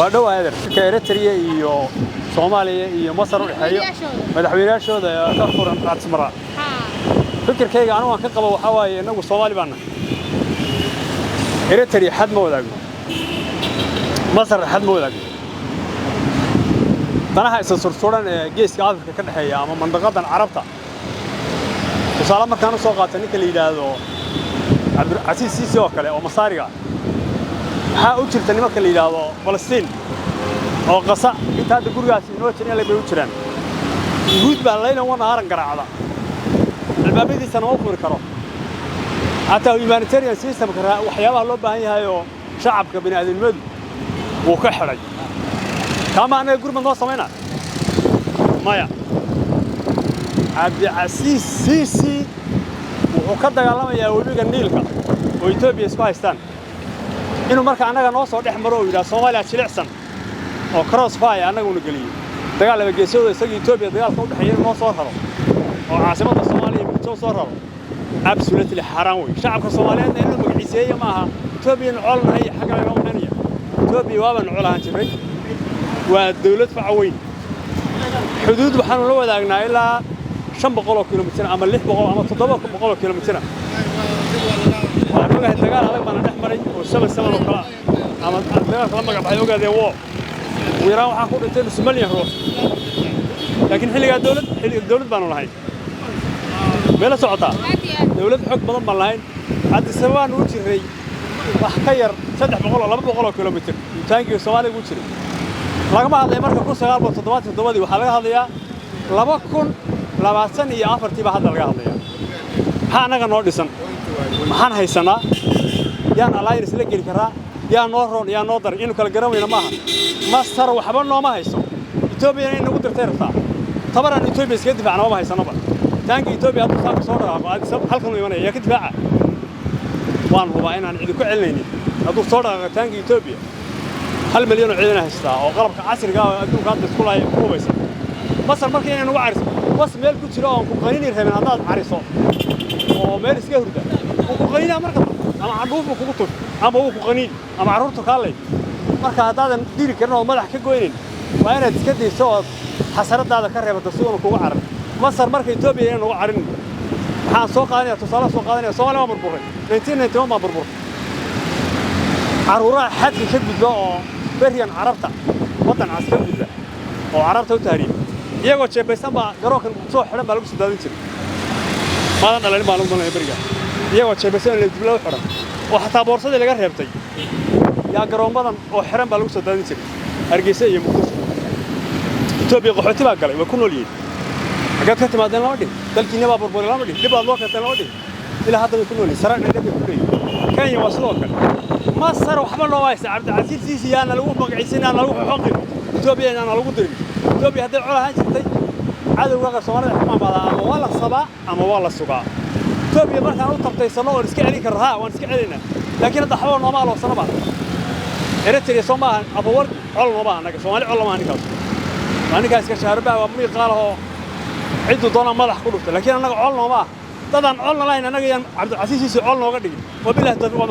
وهذا هذا كإريتريا iyo Soomaaliya iyo Masar u dhaxeeyo madaxweynaashooda ka furan Asmara fikirkayga anigu aan ka qabo waxa waaye inagu Soomaali baana Eritrea xad ma wadaagno Masar xad ma wadaagno danaha is sursuran ee geeska Afrika ka dhaxeeya ama mandaqadan Carabta tusaale markaan soo qaatay ninka la yiraahdo Abdulcasiis Siisi oo kale oo Masaariga waxa uu jirta nimanka la yiraahdo Palestine oo qasa inta hadda gurigaas inoo jireen la bay u jiraan guud baa layna wana haran garaacada albaabadiisa ma furi karo hatta humanitarian system ka waxyaabaha loo baahan yahay oo shacabka bini'aadanimadu uu ka xiray kama anaga gurmad noo sameeyna maya Abdulcasiis Siisi wuxuu ka dagaalamayaa webiga Niilka oo Itoobiya isku haystaan inuu marka anaga noo soo dhex maro oo yiraahdo Soomaaliya jilicsan oo crossfire anagu u galiyay dagaal laba geesooda isaga Itoobiya dagaalka u dhaxeeyay noo soo raro oo caasimada Soomaaliya mid soo raro absolutely haram way shacabka Soomaaliyeed inuu magaciiseeyo maaha Itoobiya colnahay xaga ay noqonaya Itoobiya waaban colahan jiray waa dawlad facaweyn xuduud waxaan la wadaagnaa ilaa 500 kilomitir ama 600 ama 700 kilomitir waxaan dagaal adag baan dhex maray oo sabab oo kala ama dagaal kala magac baxay ogaadeen ويران waxaa ku dhintay Soomaaliya ruux laakiin xilliga dawlad baan lahayn meel socota dawlad xog badan baan lahayn hadda sabaan u jiray wax ka yar 300 200 kilomitir taangiga Soomaaliya u jiray lagama hadlay marka 1977 waxa laga hadlayaa 2024 baa hadda laga hadlayaa waxa anaga noo dhisan maxaan haysanaa yaan alliance la geli karaa yaa noo roon yaa noo dar inuu kala garawayna maaha Masar waxba nooma hayso Itoobiya inay nagu dirtay rabtaa tabaran Itoobiya iska difaacna ma haysanaba taanka Itoobiya hadda saaka soo dhaqaaqo aad halkan u imanaya yaa ka difaaca waan hubaa inaan cid ku celinaynin hadduu soo dhaqaaqo taanka Itoobiya 1 milyan oo ciidan haystaa oo qalabka casriga ah adduunka hadda isku laayay ku hubaysan Masar markii inay nagu cariso was meel ku jiro oo ku qaniini rabeen haddaad cariso oo meel iska hurda ku qaniina marka ama caduufu kugu tur ama uu ku qaniin ama carruurtu kaalay marka hadaadan diri karin oo madax ka goynin waa inaad iska deyso oo xasaradaada ka reebato si uu kugu carar Masar marka Itoobiya inay nagu carin waxaan soo qaadanayaa tusaale soo qaadanayaa Soomaaliya ma burburay 1991 ma burbur caruuraha xadka ka gudba oo bariyan Carabta wadan askar gudba oo Carabta u taariikh iyagoo jeebeysan baa garoonkan soo xiran baa lagu soo daadin jiray maadan dhalin baa lagu doonaya bariga iyagoo jeebeysan la dib loo xiran oo xataa boorsada laga reebtay yaa garoonbadan oo xiran baa lagu soo daadin jiray Hargeysa iyo Muqdisho Itoobiya qaxooti baa galay way ku nool yihiin xagga ka timaadeen lama dhig dalkiina baa burburay lama dhig dib aad loo keenay lama dhig ilaa hadda way ku nool yihiin saraan ay ku leeyihiin Kenya waa sidoo kale Masar waxba loo haysta Abdulcasiis Siisi yaana lagu magaciisinaa lagu xoqin Itoobiya yaana lagu dirin Itoobiya hadday colahan jirtay cadawga Soomaalida xukuma badan ama waa la sabaa ama waa la sugaa Itoobiya markaan u tabtaysano oo iska celin karaa waan iska celinaa laakiin hadda xawaa normaal oo sanaba Eritrea Soomaaliya abawar col ma anaga Soomaali col ma aniga aniga iska shaarba waa mid qaalaho cid doona madax ku dhufta laakiin anaga col ma dadaan col lahayn anaga yaan Abdulcasiis Siisi col nooga dhigin wabillahi tawfiiq ma